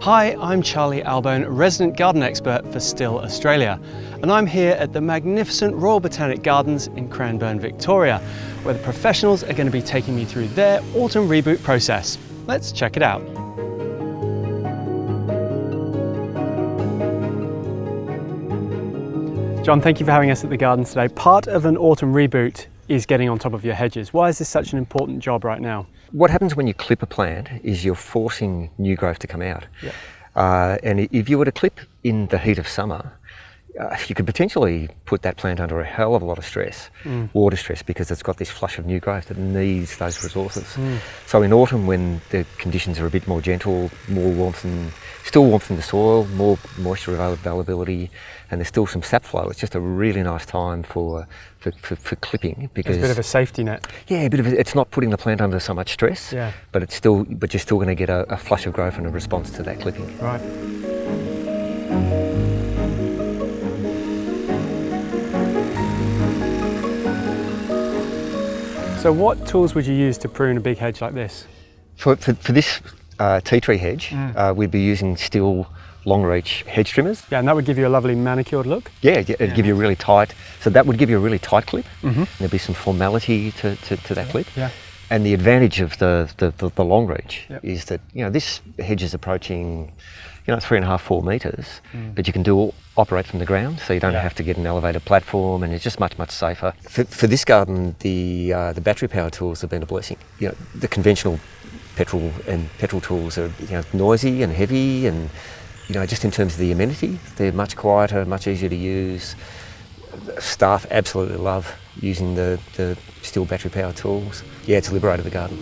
Hi, I'm Charlie Albone, resident garden expert for Still Australia, and I'm here at the magnificent Royal Botanic Gardens in Cranbourne, Victoria, where the professionals are going to be taking me through their autumn reboot process. Let's check it out. John, thank you for having us at the gardens today. Part of an autumn reboot is getting on top of your hedges. Why is this such an important job right now? What happens when you clip a plant is you're forcing new growth to come out. Yeah. And if you were to clip in the heat of summer, you could potentially put that plant under a hell of a lot of stress, water stress, because it's got this flush of new growth that needs those resources. So in autumn, when the conditions are a bit more gentle, more warmth and still warmth in the soil, more moisture availability, and there's still some sap flow, it's just a really nice time for clipping, because It's a bit of a safety net. Yeah, it's not putting the plant under so much stress, but you're still going to get a flush of growth and a response to that clipping. Right. So what tools would you use to prune a big hedge like this? For this tea tree hedge, we'd be using Still long reach hedge trimmers. Yeah, and that would give you a lovely manicured look. Yeah, it'd give you a really tight, so that would give you a really tight clip. There'd be some formality to that clip. Yeah. And the advantage of the long reach is that, this hedge is approaching, 3.5, 4 metres, but you can operate from the ground, so you don't have to get an elevated platform, and it's just much safer. For this garden, the battery power tools have been a blessing. The conventional petrol tools are noisy and heavy, and just in terms of the amenity, they're much quieter, much easier to use. Staff absolutely love using the Still battery power tools. Yeah, it's liberated the garden.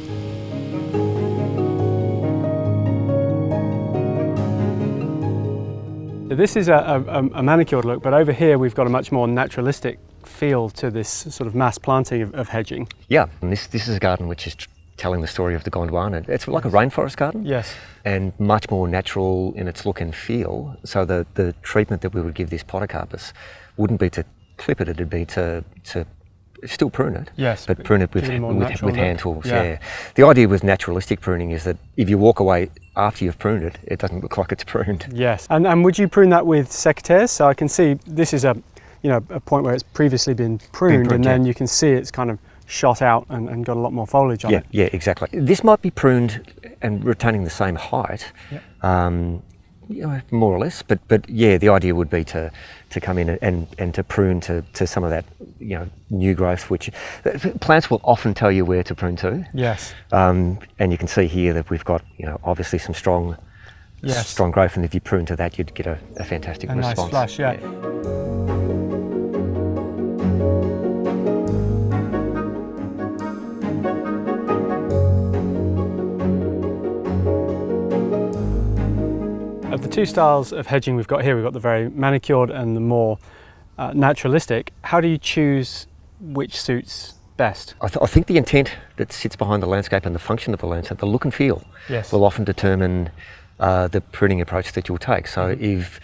This is a manicured look, but over here we've got a much more naturalistic feel to this sort of mass planting of hedging. Yeah, and this is a garden which is telling the story of the Gondwana. It's like a rainforest garden. Yes. And much more natural in its look and feel. So the treatment that we would give this podocarpus wouldn't be to clip it, it'd be to still prune it. Yes. But prune it with hand tools. Yeah. The idea with naturalistic pruning is that if you walk away after you've pruned it, it doesn't look like it's pruned. Yes. And would you prune that with secateurs? So I can see this is a point where it's previously been pruned, and then you can see it's kind of shot out and got a lot more foliage on it. Yeah, exactly. This might be pruned and retaining the same height, more or less, but yeah, the idea would be to come in and to prune to some of that new growth, which plants will often tell you where to prune to. Yes. And you can see here that we've got obviously some strong growth, and if you prune to that, you'd get a fantastic response. Nice flush, yeah. Of the two styles of hedging we've got here, we've got the very manicured and the more naturalistic. How do you choose which suits best? I think the intent that sits behind the landscape and the function of the landscape, the look and feel, will often determine the pruning approach that you'll take. So if,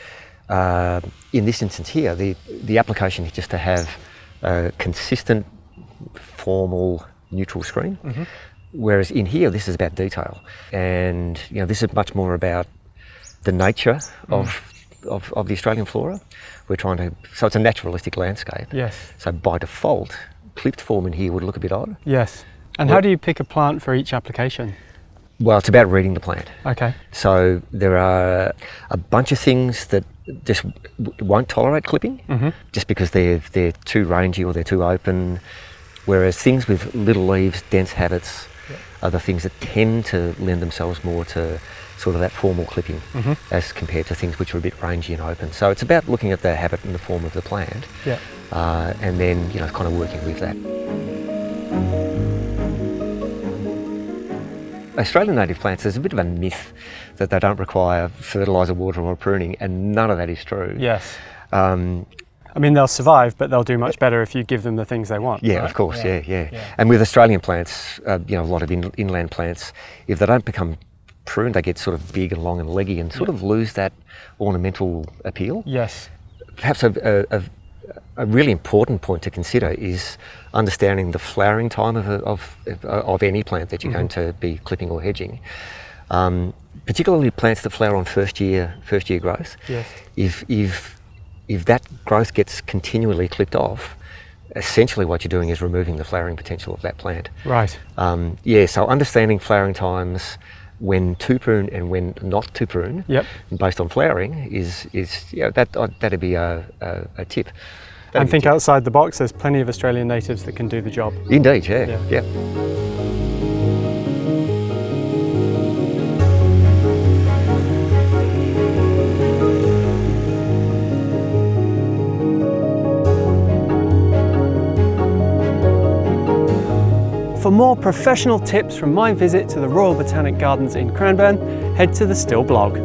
in this instance here, the application is just to have a consistent, formal, neutral screen, whereas in here, this is about detail. And this is much more about the nature of the Australian flora. So it's a naturalistic landscape. Yes. So by default, clipped form in here would look a bit odd. Yes. And how do you pick a plant for each application? Well, it's about reading the plant. Okay. So there are a bunch of things that just won't tolerate clipping, just because they're too rangy or they're too open. Whereas things with little leaves, dense habits, are the things that tend to lend themselves more to sort of that formal clipping, as compared to things which are a bit rangy and open. So it's about looking at the habit and the form of the plant, and then kind of working with that. Australian native plants, there's a bit of a myth that they don't require fertiliser, water or pruning, and none of that is true. Yes. I mean, they'll survive, but they'll do much better if you give them the things they want. Yeah, right? Of course, yeah. And with Australian plants, a lot of inland plants, if they don't become pruned, they get sort of big and long and leggy and sort of lose that ornamental appeal. Yes. Perhaps a really important point to consider is understanding the flowering time of any plant that you're going to be clipping or hedging. particularly plants that flower on first year growth. Yes. If that growth gets continually clipped off, essentially what you're doing is removing the flowering potential of that plant. Right. So understanding flowering times, when to prune and when not to prune, based on flowering, that'd be a tip. And think outside the box. There's plenty of Australian natives that can do the job. Indeed, yeah. For more professional tips from my visit to the Royal Botanic Gardens in Cranbourne, head to the Still blog.